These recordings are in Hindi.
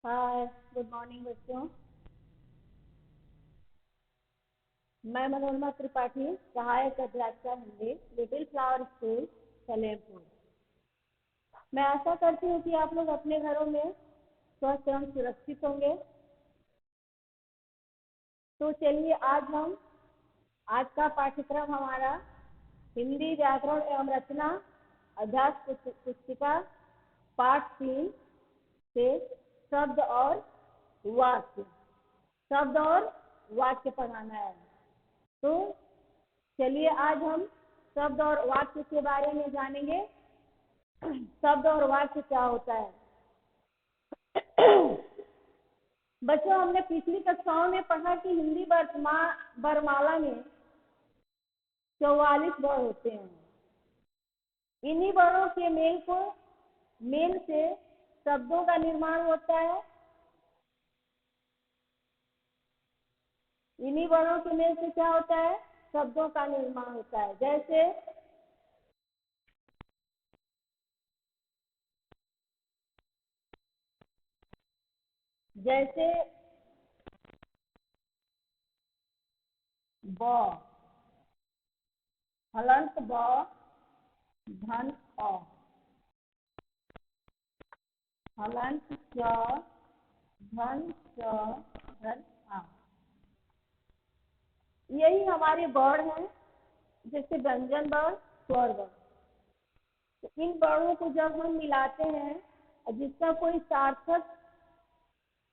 हाय। गुड मॉर्निंग बच्चों। मैं मनोरमा त्रिपाठी, सहायक अध्यापिका Hindi, little flower school, Salempur. मैं आशा करती हूँ कि आप लोग अपने घरों में स्वस्थ एवं सुरक्षित होंगे। तो चलिए आज का पाठ्यक्रम हमारा हिंदी व्याकरण एवं रचना अभ्यास पुस्तिका पाठ 3 से वाक्य शब्द और वाक्य पढ़ाना है। तो चलिए आज हम शब्द और वाक्य के बारे में जानेंगे। शब्द और वाक्य क्या होता है? बच्चों, हमने पिछली कक्षाओं में पढ़ा कि हिंदी वर्णमाला में 44 वर्ण होते हैं। इन्हीं वर्णों के मेल से शब्दों का निर्माण होता है। इन्हीं वर्णों के मेल से क्या होता है? शब्दों का निर्माण होता है। जैसे ब, हलंत ब, धन अ, हलंत च, धन च, धन आ। यही हमारे वर्ण हैं, जैसे व्यंजन वर्ण, स्वर वर्ण। तो इन वर्णों को जब हम मिलाते हैं और जिसका कोई सार्थक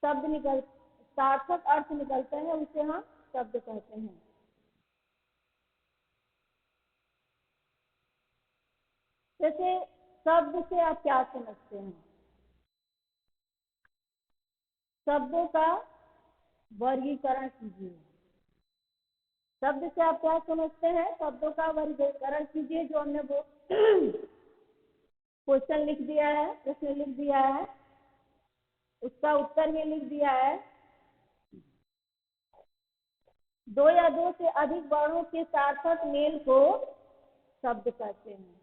अर्थ निकलता है, उसे हम शब्द कहते हैं। जैसे शब्द से आप क्या समझते हैं? शब्दों का वर्गीकरण कीजिए। शब्द से आप क्या समझते हैं? शब्दों का वर्गीकरण कीजिए। जो हमने वो क्वेश्चन लिख दिया है, प्रश्न लिख दिया है, उसका उत्तर में लिख दिया है। दो या दो से अधिक वर्णों के सार्थक मेल को शब्द कहते हैं।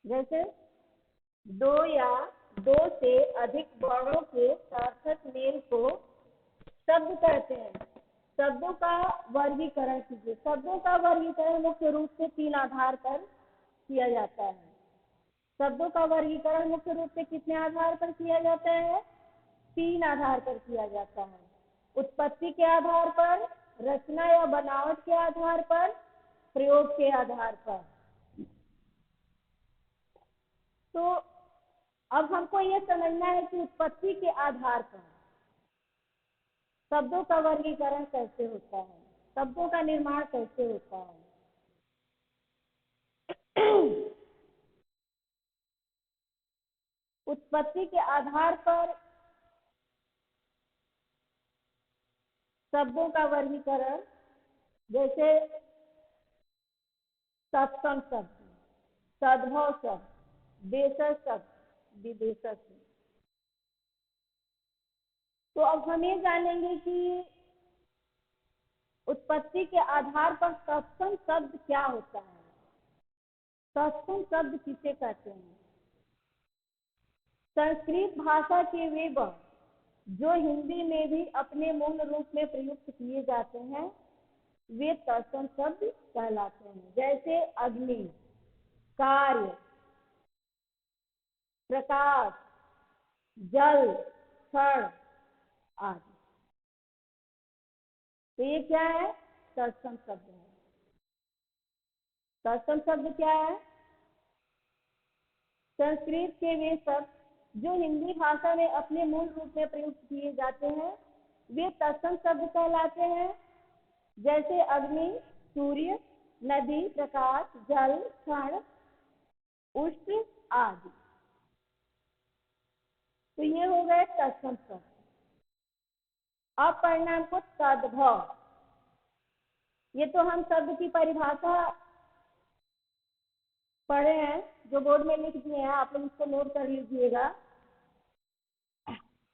जैसे दो या दो से अधिक वर्णों के सार्थक मेल को शब्द कहते हैं। शब्दों का वर्गीकरण कीजिए। शब्दों का वर्गीकरण मुख्य रूप से 3 आधार पर किया जाता है। शब्दों का वर्गीकरण मुख्य रूप से कितने आधार पर किया जाता है? 3 आधार पर किया जाता है। उत्पत्ति के आधार पर, रचना या बनावट के आधार पर, प्रयोग के आधार पर। तो अब हमको ये समझना है कि उत्पत्ति के आधार पर शब्दों का वर्गीकरण कैसे होता है, शब्दों का निर्माण कैसे होता है। उत्पत्ति के आधार पर शब्दों का वर्गीकरण, जैसे सत्संग शब्द, सद्भव शब्द, देशज शब्द, विदेशज शब्द। तो अब हम ये जानेंगे कि उत्पत्ति के आधार पर सत्संग शब्द क्या होता है। सत्संग शब्द किसे कहते हैं? संस्कृत भाषा के वे वर्ण जो हिंदी में भी अपने मूल रूप में प्रयुक्त किए जाते हैं, वे तत्सम शब्द कहलाते हैं। जैसे अग्नि, कार्य, प्रकाश, जल, क्षण आदि। तो ये क्या है? तत्सम शब्द है। तत्सम शब्द क्या है? संस्कृत के वे शब्द जो हिंदी भाषा में अपने मूल रूप में प्रयुक्त किए जाते हैं, वे तत्सम शब्द कहलाते हैं। जैसे अग्नि, सूर्य, नदी, प्रकाश, जल, क्षण, उष्ण आदि। तो ये हो गए तत्सम शब्द। अब परिणाम को तद्भव। ये तो हम शब्द की परिभाषा पढ़े हैं, जो बोर्ड में लिख दिए हैं, आप लोग इसको नोट कर लीजिएगा।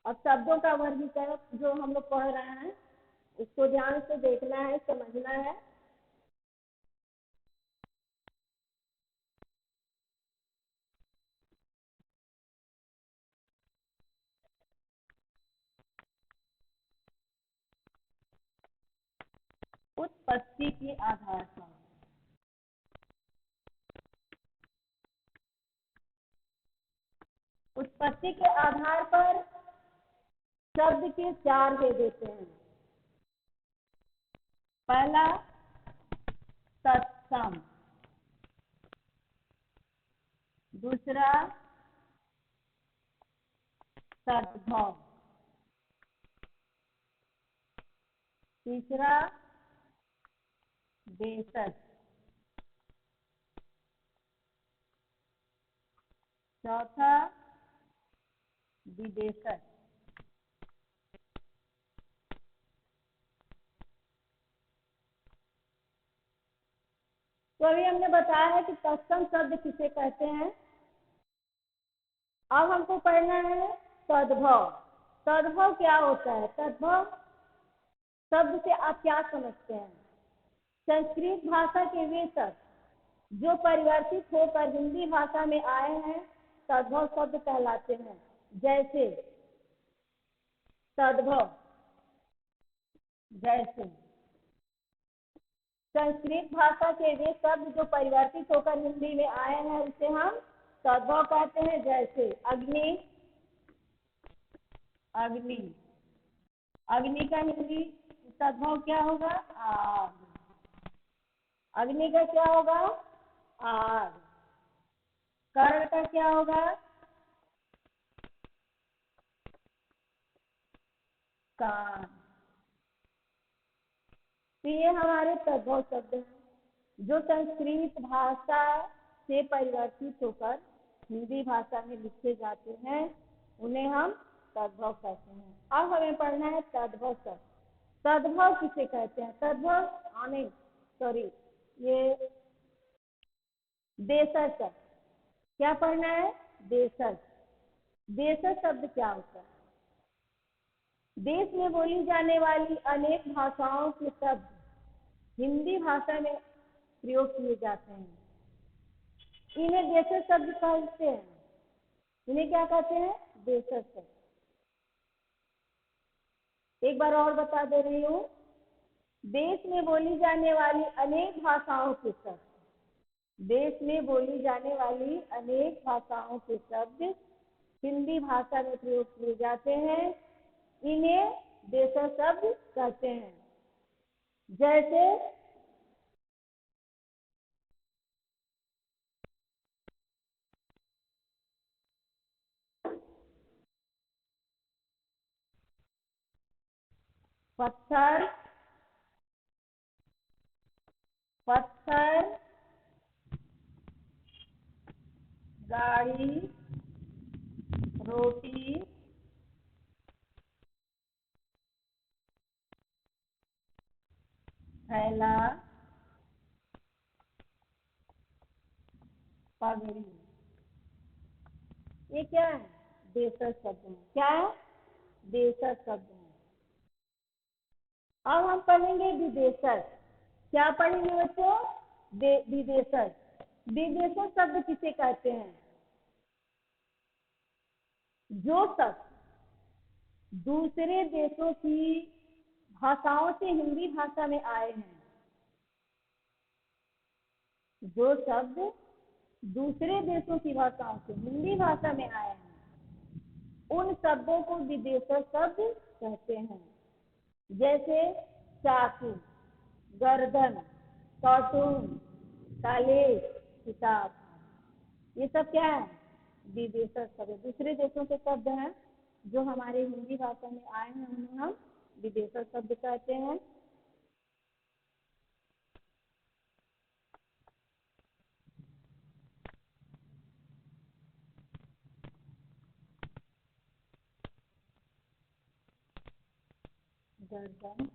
अब शब्दों का वर्गीकरण जो हम लोग पढ़ रहे हैं, उसको ध्यान से देखना है, समझना है। उत्पत्ति के आधार पर। उत्पत्ति के आधार पर शब्द के 4 दे देते हैं। पहला तत्सम, दूसरा तद्भव, तीसरा देशज, चौथा विदेशज। तो अभी हमने बताया है कि तत्सम शब्द किसे कहते हैं। अब हमको पढ़ना है तद्भव। तद्भव क्या होता है? तद्भव शब्द से आप क्या समझते हैं? संस्कृत भाषा के वे शब्द जो परिवर्तित होकर हिंदी भाषा में आए हैं तद्भव शब्द कहलाते हैं। जैसे तद्भव, जैसे संस्कृत भाषा के वे शब्द जो परिवर्तित होकर हिंदी में आए हैं उसे हम तद्भव कहते हैं। जैसे अग्नि, अग्नि, अग्नि का हिंदी तद्भव क्या होगा? आग। अग्नि का क्या होगा? आग। कर्ण का क्या होगा? कान। तो ये हमारे तद्भव शब्द हैं जो संस्कृत भाषा से परिवर्तित होकर हिंदी भाषा में लिखे जाते हैं, उन्हें हम तद्भव कहते हैं। अब हमें पढ़ना है तद्भव शब्द। तद्भव किसे कहते हैं? तद्भव नहीं, सॉरी, ये देशज शब्द। क्या पढ़ना है? देशज। देशज शब्द क्या होता है? देश में बोली जाने वाली अनेक भाषाओं के शब्द हिंदी भाषा में प्रयोग किए जाते हैं, इन्हें देशज शब्द कहते हैं। इन्हें क्या कहते हैं? देशज शब्द। एक बार और बता दे रही हूँ, देश में बोली जाने वाली अनेक भाषाओं के शब्द, देश में बोली जाने वाली अनेक भाषाओं के शब्द हिंदी भाषा में प्रयोग किए जाते हैं, इन्हें देशज शब्द कहते हैं। जैसे पत्थर, पत्थर, गाड़ी, रोटी, थैला, पगड़ी, ये क्या है? देशज शब्द हैं। क्या है? देशज शब्द हैं। अब हम पढ़ेंगे विदेशज। क्या पढ़ेंगे बच्चों? विदेशज। विदेशज शब्द किसे कहते हैं? जो शब्द दूसरे देशों की भाषाओं से हिंदी भाषा में आए हैं, जो शब्द दूसरे देशों की भाषाओं से हिंदी भाषा में आए हैं, उन शब्दों को विदेशज शब्द कहते हैं। जैसे चाकू, गर्दन, कार्टून, कॉलेज, किताब, ये सब क्या है? विदेशज शब्द। दूसरे देशों के शब्द हैं जो हमारे हिंदी भाषा में आए हैं, उन्हें हम विदेशज शब्द कहते हैं। गर्दन,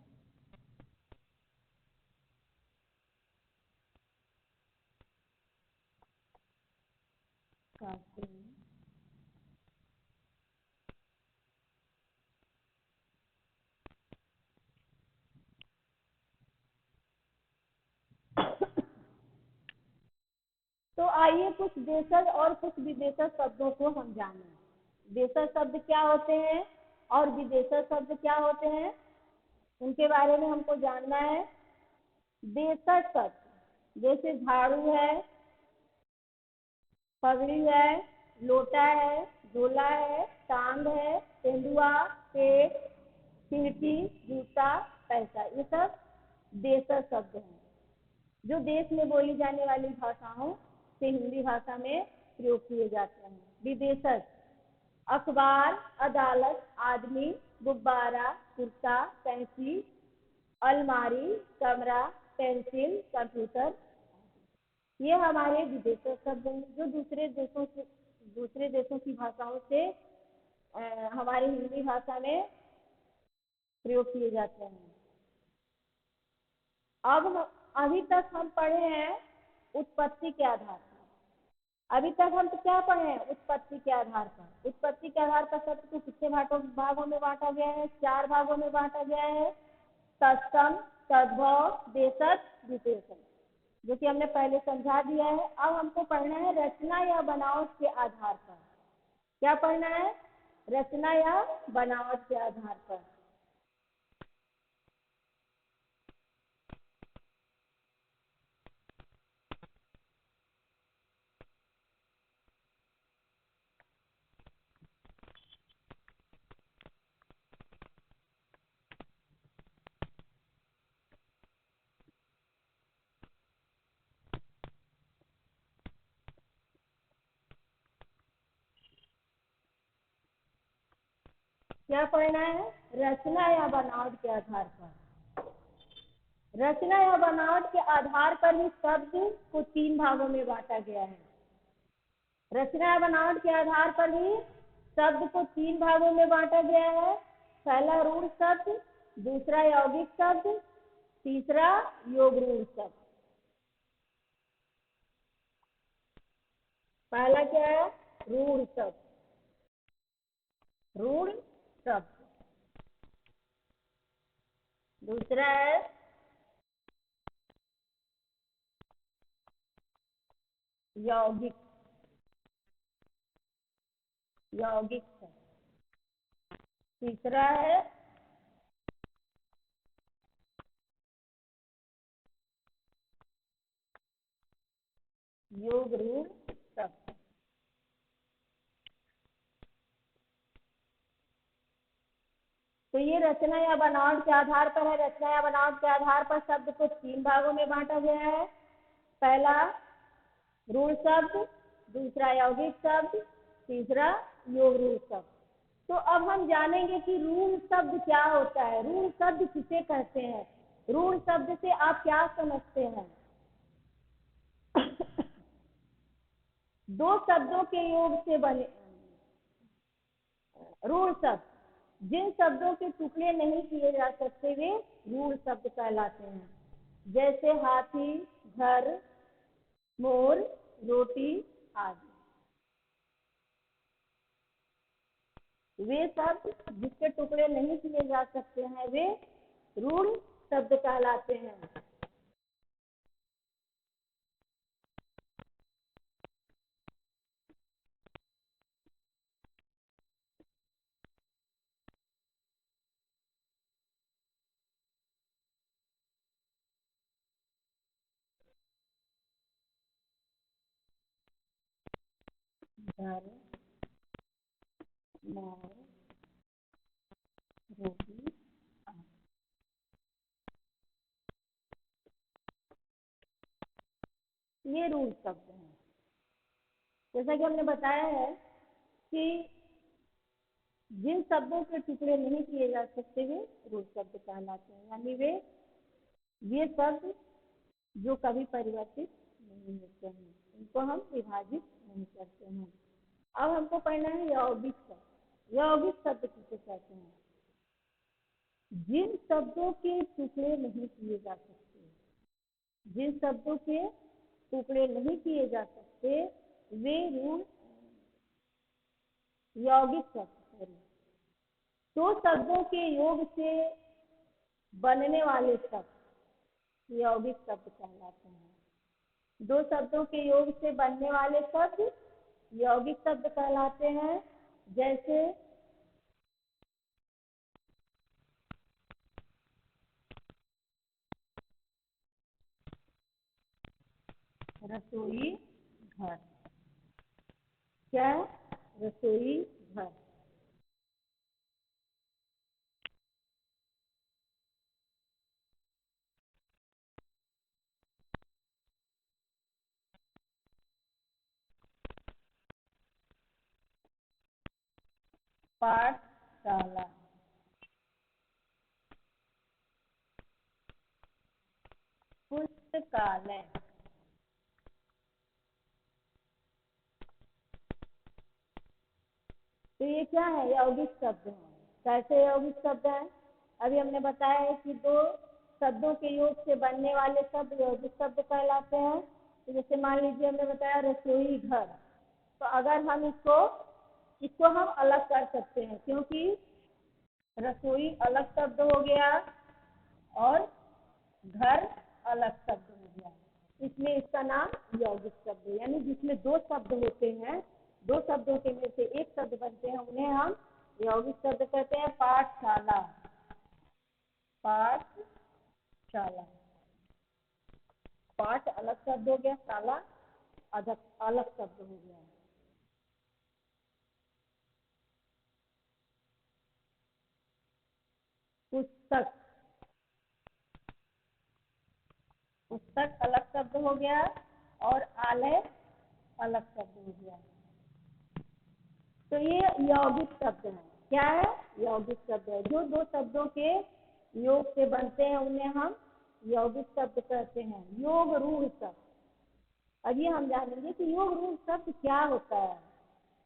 कार्टून, तो आइए कुछ देशज और कुछ विदेशज शब्दों को हम जानें। देशज शब्द क्या होते हैं और विदेशज शब्द क्या होते हैं, उनके बारे में हमको जानना है। देशज शब्द जैसे झाड़ू है, पगड़ी है, लोटा है, झोला है, टांग है, तेंदुआ, पेट, खिड़की, जूता, पैसा, ये सब देशज शब्द हैं जो देश में बोली जाने वाली भाषाओं से हिंदी भाषा में प्रयोग किए जाते हैं। विदेशज अखबार, अदालत, आदमी, गुब्बारा, कुर्ता, कैंची, अलमारी, कमरा, पेंसिल, कंप्यूटर, ये हमारे विदेशज शब्द हैं जो दूसरे देशों की भाषाओं से हमारी हिंदी भाषा में प्रयोग किए जाते हैं। अब अभी तक हम पढ़े हैं उत्पत्ति के आधार पर। अभी तक हम तो क्या पढ़े हैं? उत्पत्ति के आधार पर। उत्पत्ति के आधार पर शब्द को कितने भागों में बांटा गया है? 4 भागों में बांटा गया है। तत्सम, तद्भव, देशज, विशेषण, जो कि हमने पहले समझा दिया है। अब हमको पढ़ना है रचना या बनावट के आधार पर। क्या पढ़ना है? रचना या बनावट के आधार पर। क्या पढ़ना है? रचना या बनावट के आधार पर। रचना या बनावट के आधार पर ही शब्द को 3 भागों में बांटा गया है। रचना या बनावट के आधार पर ही शब्द को 3 भागों में बांटा गया है। पहला रूढ़ शब्द, दूसरा यौगिक शब्द, तीसरा योग रूढ़ शब्द। पहला क्या है? रूढ़ शब्द। रूढ़ शब्द। दूसरा है यौगिक। यौगिक शब्द। तीसरा है योग रूढ़ शब्द। तो ये रचना या बनावट के आधार पर है। रचना या बनावट के आधार पर शब्द को 3 भागों में बांटा गया है। पहला रूढ़ शब्द, दूसरा यौगिक शब्द, तीसरा योग रूढ़ शब्द। तो अब हम जानेंगे कि रूढ़ शब्द क्या होता है। रूढ़ शब्द किसे कहते हैं? रूढ़ शब्द से आप क्या समझते हैं? दो शब्दों के योग से बने रूढ़ शब्द, जिन शब्दों के टुकड़े नहीं किए जा सकते वे रूढ़ शब्द कहलाते हैं। जैसे हाथी, घर, मोर, रोटी आदि। वे शब्द जिसके टुकड़े नहीं किए जा सकते हैं वे रूढ़ शब्द कहलाते हैं। घर, मोर, रोटी आदि। ये रूढ़ शब्द हैं। जैसा कि हमने बताया है कि जिन शब्दों के टुकड़े नहीं किए जा सकते वे रूढ़ शब्द कहलाते हैं। यानी ये शब्द जो कभी परिवर्तित नहीं होते हैं, इनको हम विभाजित नहीं करते हैं। अब हमको पढ़ना है यौगिक शब्द। यौगिक शब्द किसे कहते हैं? जिन शब्दों के टुकड़े नहीं किए जा सकते, जिन शब्दों के टुकड़े नहीं किए जा सकते वे रूढ़ यौगिक शब्द। दो शब्दों के योग से बनने वाले शब्द यौगिक शब्द कहलाते हैं। दो शब्दों के योग से बनने वाले शब्द यौगिक शब्द कहलाते हैं। जैसे रसोई घर। क्या है? रसोई घर। पाठशाला। पुस्तकालय। तो ये क्या है? यौगिक शब्द है। कैसे यौगिक शब्द है? अभी हमने बताया है कि दो शब्दों के योग से बनने वाले शब्द यौगिक शब्द कहलाते हैं। तो जैसे मान लीजिए हमने बताया रसोई घर, तो अगर हम इसको इसको हम अलग कर सकते हैं, क्योंकि रसोई अलग शब्द हो गया और घर अलग शब्द हो गया, इसलिए इसका नाम यौगिक शब्द है। यानी जिसमें दो शब्द होते हैं, दो शब्दों के में से एक शब्द बनते हैं, उन्हें हम यौगिक शब्द कहते हैं। पाठशाला। पाठशाला। पाठ अलग शब्द हो गया, शाला अलग शब्द हो गया। पुस्तक। पुस्तक अलग शब्द हो गया और आलय अलग शब्द हो गया। तो ये यौगिक शब्द है। क्या है? यौगिक शब्द है। जो दो शब्दों के योग से बनते हैं उन्हें हम यौगिक शब्द कहते हैं। योग रूढ़ शब्द। अब ये हम जानेंगे कि योग रूढ़ शब्द क्या होता है।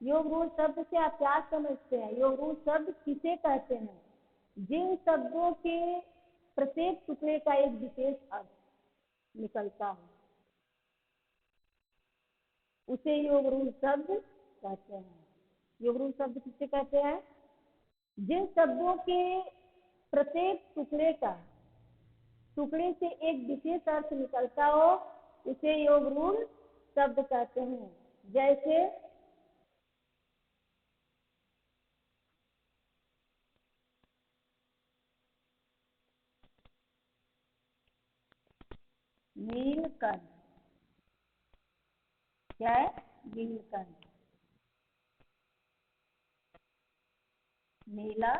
योग रूढ़ शब्द से आप क्या समझते हैं? योग रूढ़ शब्द किसे कहते हैं? जिन शब्दों के प्रत्येक टुकड़े का एक विशेष अर्थ निकलता है, उसे योग रूढ़ शब्द कहते हैं। योग रूढ़ शब्द किसे कहते हैं? जिन शब्दों के प्रत्येक टुकड़े से एक विशेष अर्थ निकलता हो, उसे योग रूढ़ शब्द कहते हैं। जैसे नीलकंठ। क्या है? नीलकंठ। नीला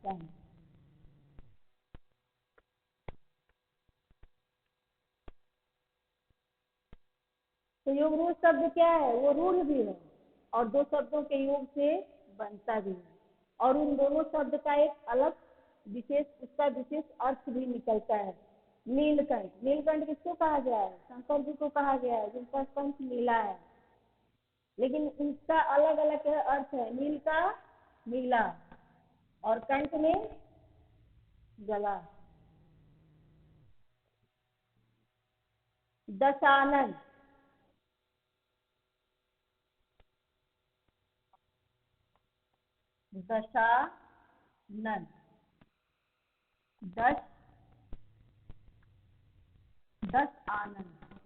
कंठ। तो योग रूढ़ शब्द क्या है? वो रूढ़ भी है और दो शब्दों के योग से बनता भी है, और उन दोनों शब्द का एक अलग उसका विशेष अर्थ भी निकलता है। नीलकंठ। नीलकंठ किसको कहा गया है? शंकर जी को कहा गया है, जिनका कंठ नीला है। लेकिन इसका अलग अलग अर्थ है। नील का नीला और कंठ में गला। दशानन। दशानन। दस दस आनंद।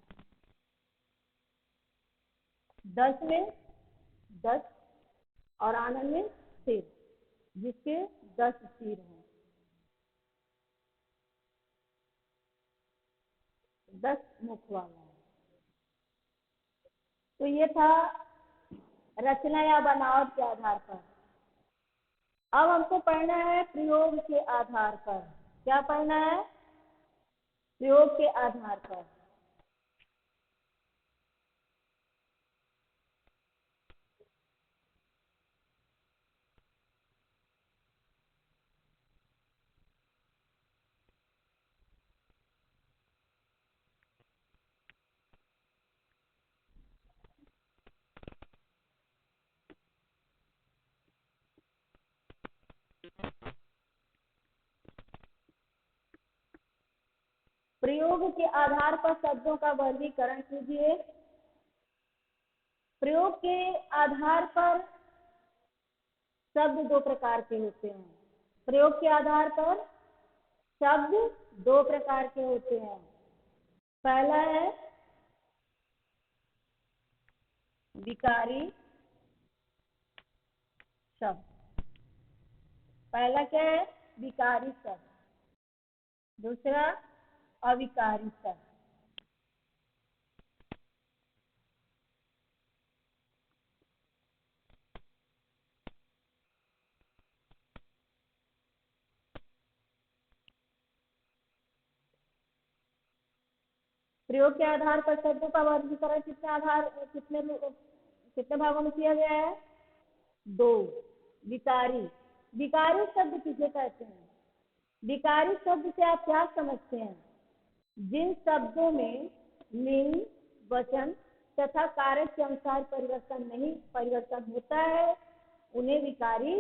दस में दस और आनंद में सिर, जिसके 10 सिर हैं। 10 मुख वाला है। तो ये था रचना या बनावट के आधार पर। अब हमको पढ़ना है प्रयोग के आधार पर। क्या पढ़ना है? प्रयोग के आधार पर। प्रयोग के आधार पर शब्दों का वर्गीकरण कीजिए। प्रयोग के आधार पर शब्द दो प्रकार के होते हैं। प्रयोग के आधार पर शब्द दो प्रकार के होते हैं। पहला है विकारी शब्द। पहला क्या है? विकारी शब्द। दूसरा अविकारी शब्द। प्रयोग के आधार पर शब्दों का वर्गीकरण कितने भागों में किया गया है? 2। विकारी। विकारी शब्द किसे कहते हैं? विकारी शब्द से आप क्या समझते हैं? जिन शब्दों में लिंग, वचन तथा कारक के अनुसार परिवर्तन होता है उन्हें विकारी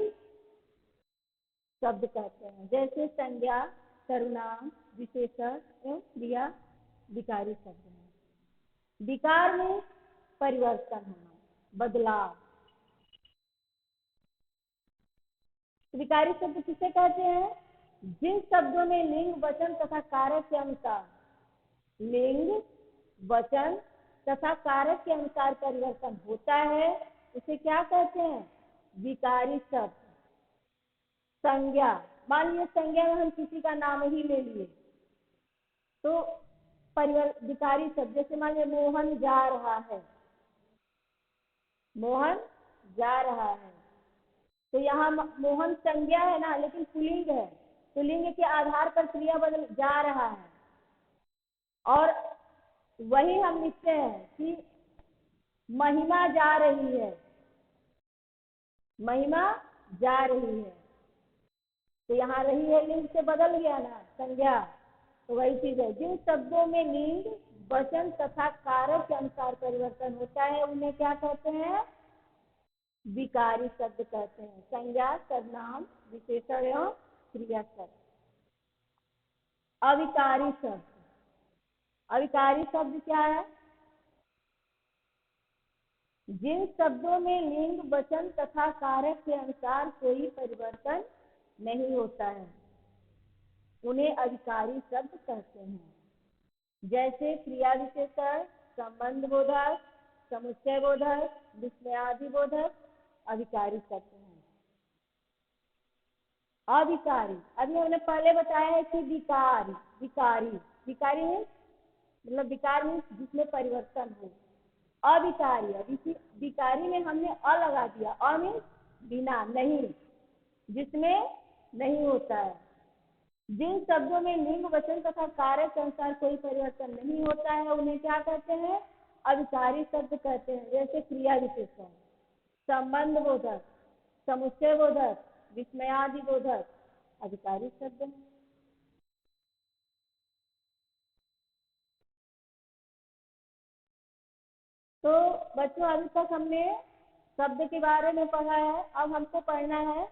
शब्द कहते हैं। जैसे संज्ञा, सर्वनाम, विशेषण एवं क्रिया विकारी शब्द हैं। विकार में परिवर्तन होना, बदलाव। विकारी शब्द किसे कहते हैं? जिन शब्दों में लिंग, वचन तथा कारक के अनुसार परिवर्तन होता है उसे क्या कहते हैं? विकारी शब्द। संज्ञा, मान लीजिए संज्ञा में हम किसी का नाम ही ले लिए तो विकारी शब्द, जैसे मान लीजिए मोहन जा रहा है, मोहन जा रहा है, तो यहाँ मोहन संज्ञा है ना, लेकिन पुल्लिंग है, पुल्लिंग के आधार पर क्रिया बदल जा रहा है। और वही हम लिखते हैं कि महिमा जा रही है, महिमा जा रही है, तो यहाँ रही है लिंग से बदल गया ना संज्ञा। तो वही चीज है, जिन शब्दों में लिंग, वचन तथा कारक के अनुसार परिवर्तन होता है उन्हें क्या कहते हैं? विकारी शब्द कहते हैं। संज्ञा, सर्वनाम, विशेषण एवं क्रिया शब्द। अविकारी शब्द। अविकारी शब्द क्या है? जिन शब्दों में लिंग, वचन तथा कारक के अनुसार कोई परिवर्तन नहीं होता है उन्हें अविकारी शब्द कहते हैं। जैसे क्रिया विशेषण, संबंध बोधक, समुच्चय बोधक, विस्मयादि बोधक अविकारी शब्द हैं। अविकारी, अभी हमने पहले बताया है कि विकारी है मतलब विकार में जिसमें परिवर्तन हो। अविकारी, अभी विकारी में हमने अ लगा दिया, अ में बिना, नहीं, जिसमें नहीं होता है। जिन शब्दों में लिंग, वचन तथा कारक के अनुसार कोई परिवर्तन नहीं होता है उन्हें क्या कहते हैं? अविकारी शब्द कहते हैं। जैसे क्रिया विशेषण, संबंध बोधक, समुच्चय बोधक, विस्मयादि बोधक अविकारी शब्द हैं। तो बच्चों अभी तक हमने शब्द के बारे में पढ़ा है, अब हमको पढ़ना है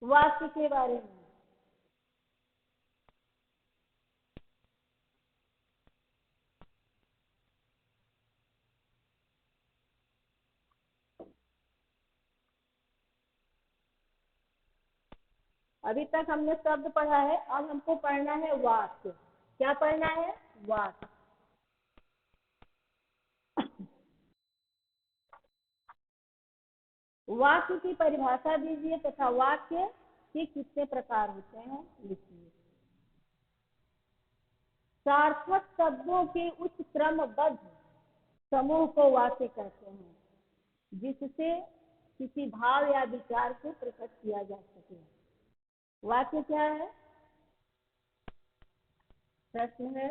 वाक्य के बारे में। अभी तक हमने शब्द पढ़ा है, अब हमको पढ़ना है वाक्य। क्या पढ़ना है? वाक्य। वाक्य की परिभाषा दीजिए तथा वाक्य के कितने प्रकार होते हैं लिखिए। सार्थक शब्दों के उच्च क्रमबद्ध समूह को वाक्य कहते हैं, जिससे किसी भाव या विचार को प्रकट किया जा सके। वाक्य क्या है? प्रश्न है।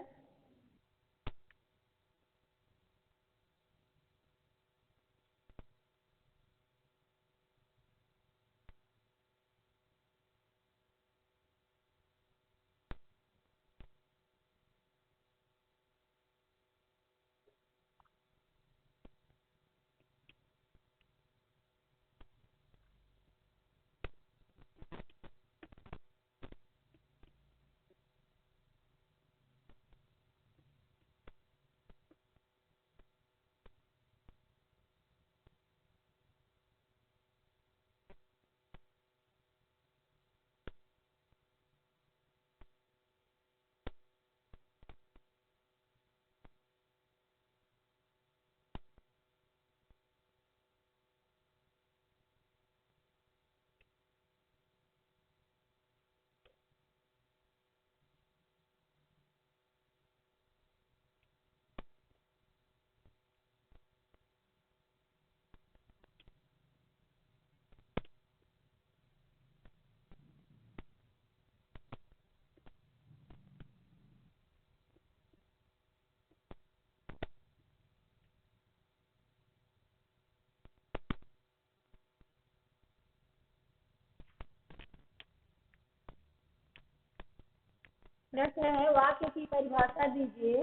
प्रश्न है, वाक्य की परिभाषा दीजिए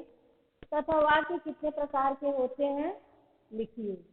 तथा वाक्य कितने प्रकार के होते हैं लिखिए।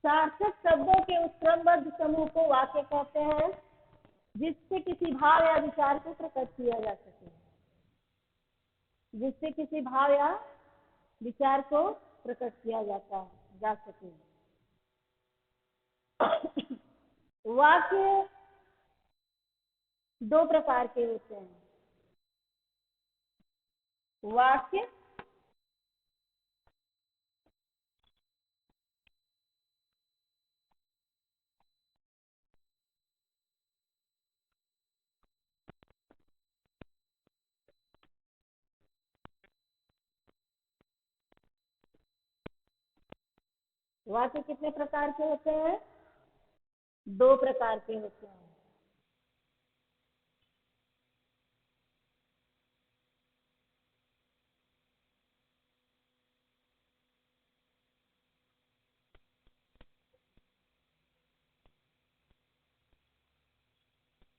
सार्थक शब्दों के उस क्रमबद्ध समूह को वाक्य कहते हैं जिससे किसी भाव या विचार को प्रकट किया जा सके। जिससे किसी भाव या विचार को प्रकट किया जा सके। वाक्य दो प्रकार के होते हैं। वाक्य वाक्य कितने प्रकार के होते हैं? दो प्रकार के होते हैं।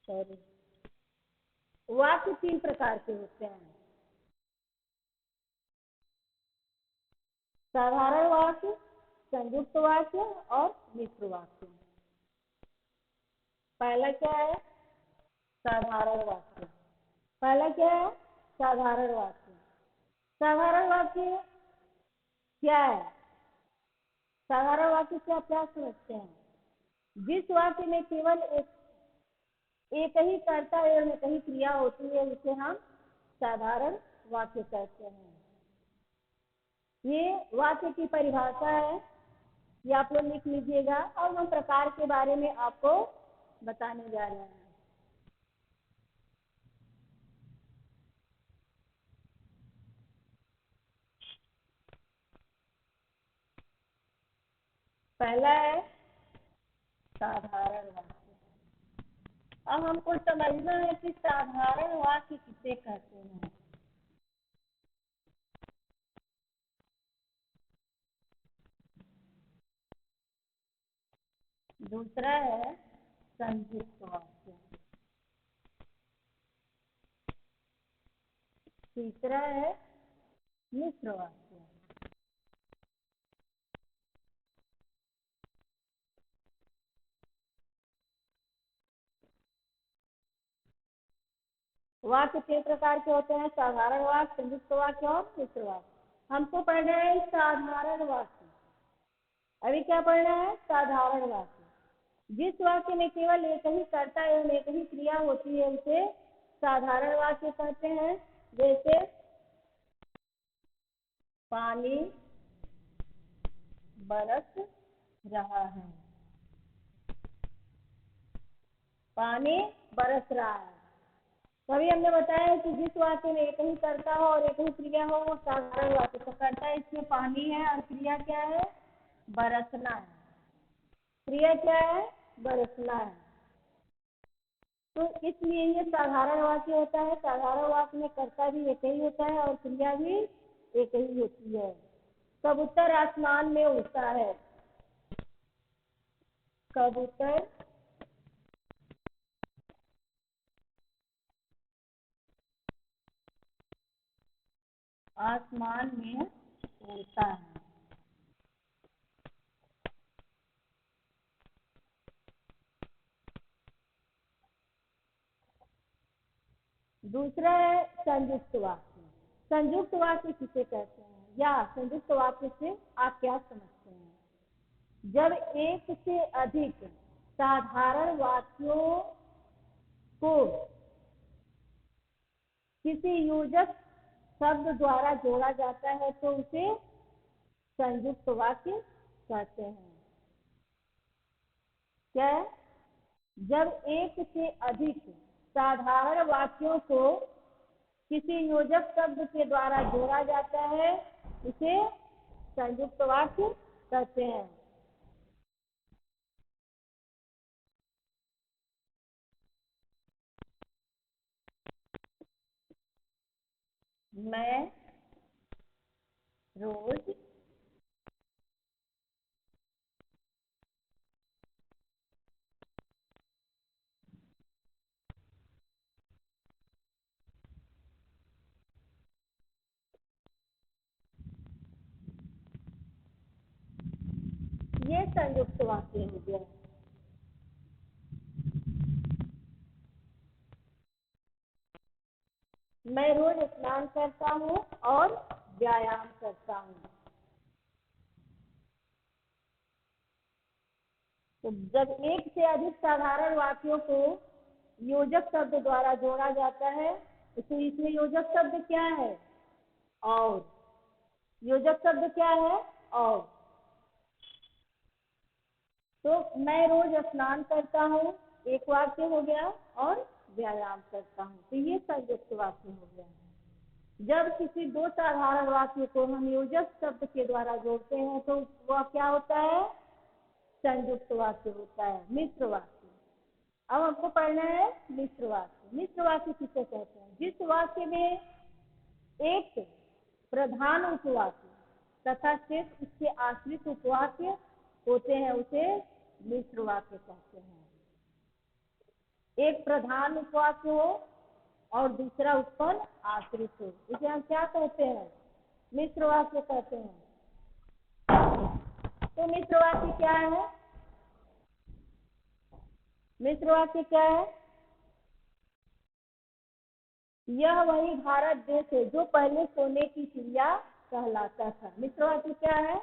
सॉरी, वाक्य तीन प्रकार के होते हैं। साधारण वाक्य, संयुक्त वाक्य और मिश्र वाक्य। पहला क्या है? साधारण वाक्य। पहला क्या है? साधारण वाक्य। साधारण वाक्य क्या है? साधारण वाक्य से आप क्या समझते हैं? जिस वाक्य में केवल एक ही कर्ता एवं एक ही क्रिया होती है उसे हम साधारण वाक्य कहते हैं। ये वाक्य की परिभाषा है, ये आप लोग लिख लीजिएगा। और हम प्रकार के बारे में आपको बताने जा रहे हैं। पहला है साधारण वाक्य। अब हमको समझना है कि साधारण वाक्य किसे कहते हैं। दूसरा है संयुक्त वाक्य। तीसरा है मिश्र वाक्य। वाक्य तीन प्रकार के होते हैं, साधारण वाक्य, संयुक्त वाक्य और मिश्र वाक्य। हमको पढ़ना है साधारण वाक्य। अभी क्या पढ़ना है? साधारण वाक्य। जिस वाक्य में केवल एक ही कर्ता एवं एक ही क्रिया होती है उसे साधारण वाक्य कहते हैं। जैसे पानी बरस रहा है। पानी बरस रहा है। तभी हमने बताया कि जिस वाक्य में एक ही कर्ता हो और एक ही क्रिया हो वो साधारण वाक्य। तो कर्ता इसमें पानी है और क्रिया क्या है? बरसना है। क्रिया क्या है? बरसना है। तो इसलिए ये साधारण वाक्य होता है। साधारण वाक्य में कर्ता भी एक ही होता है और क्रिया भी एक ही होती है। कबूतर आसमान में उड़ता है। कबूतर आसमान में उड़ता है। दूसरा है संयुक्त वाक्य। संयुक्त वाक्य किसे कहते हैं या संयुक्त वाक्य से आप क्या समझते हैं? जब एक से अधिक साधारण वाक्यों को किसी योजक शब्द द्वारा जोड़ा जाता है तो उसे संयुक्त वाक्य कहते हैं। क्या? जब एक से अधिक साधारण वाक्यों को किसी योजक शब्द के द्वारा जोड़ा जाता है उसे संयुक्त वाक्य कहते हैं। मैं रोज ये संयुक्त वाक्य हो गया। मैं रोज स्नान करता हूँ और व्यायाम करता हूँ। तो जब एक से अधिक साधारण वाक्यों को योजक शब्द द्वारा जोड़ा जाता है तो इसमें योजक शब्द क्या है? और। योजक शब्द क्या है? और। तो मैं रोज स्नान करता हूँ एक वाक्य हो गया और व्यायाम करता हूँ तो ये संयुक्त वाक्य हो गया। जब किसी दो साधारण वाक्य को हम योजक शब्द के द्वारा जोड़ते हैं तो वह क्या होता है? संयुक्त वाक्य होता है, मिश्र वाक्य। अब हमको पढ़ना है मिश्र वाक्य। मिश्र वाक्य किसे कहते हैं? जिस वाक्य में एक प्रधान उपवाक्य तथा शेष उसके आश्रित उपवाक्य होते हैं उसे मिश्र वाक्य कहते हैं। एक प्रधान उपवाक्य हो और दूसरा उस पर आश्रित हो इसे हम क्या कहते हैं? मिश्र वाक्य कहते हैं। तो मिश्र वाक्य क्या है? मिश्र वाक्य क्या है? यह वही भारत देश है जो पहले सोने की चिड़िया कहलाता था। मिश्र वाक्य क्या है?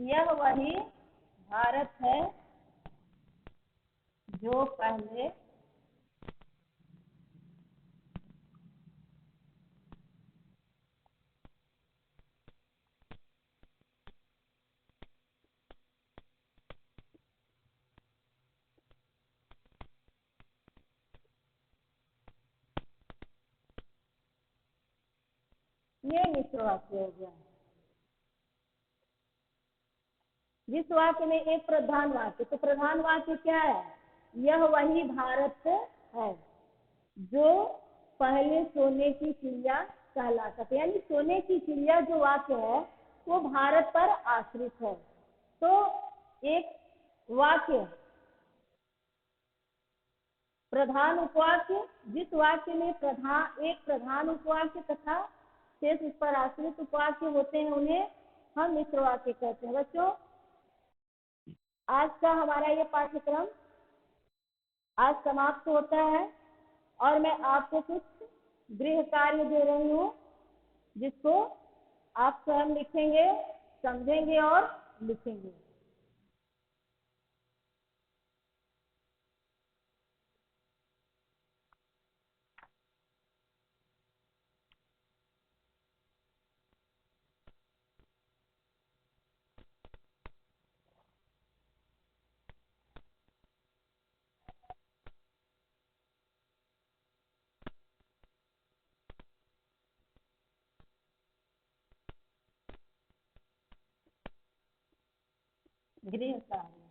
यह वही भारत है जो पहले ये मिश्र वाक्य हो गया। जिस वाक्य में एक प्रधान वाक्य तो प्रधान वाक्य क्या है? यह वही भारत है जो पहले सोने की चिड़िया कहलाता था। यानी सोने की चिड़िया जो वाक्य है वो भारत पर आश्रित है। तो एक वाक्य प्रधान उपवाक्य जिस वाक्य में एक प्रधान उपवाक्य तथा शेष उस पर आश्रित उपवाक्य होते हैं उन्हें हम मिश्र वाक्य कहते हैं। बच्चों आज का हमारा ये पाठ्यक्रम आज समाप्त होता है और मैं आपको कुछ गृह कार्य दे रही हूँ जिसको आप स्वयं लिखेंगे, समझेंगे और लिखेंगे। गृह कार्य।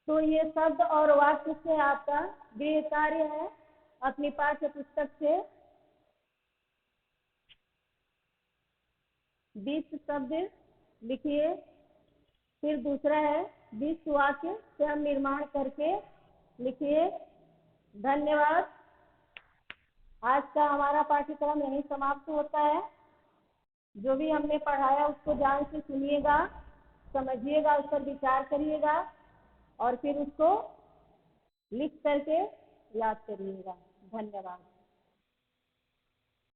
तो ये शब्द और वाक्य से आपका गृह कार्य है अपनी पाठ्य पुस्तक से 20 शब्द लिखिए। फिर दूसरा है 20 वाक्य स्वयं निर्माण करके लिखिए। धन्यवाद। आज का हमारा पाठ्यक्रम यहीं समाप्त होता है। जो भी हमने पढ़ाया उसको ध्यान से सुनिएगा, समझिएगा, उस पर विचार करिएगा और फिर उसको लिख करके याद करिएगा। धन्यवाद।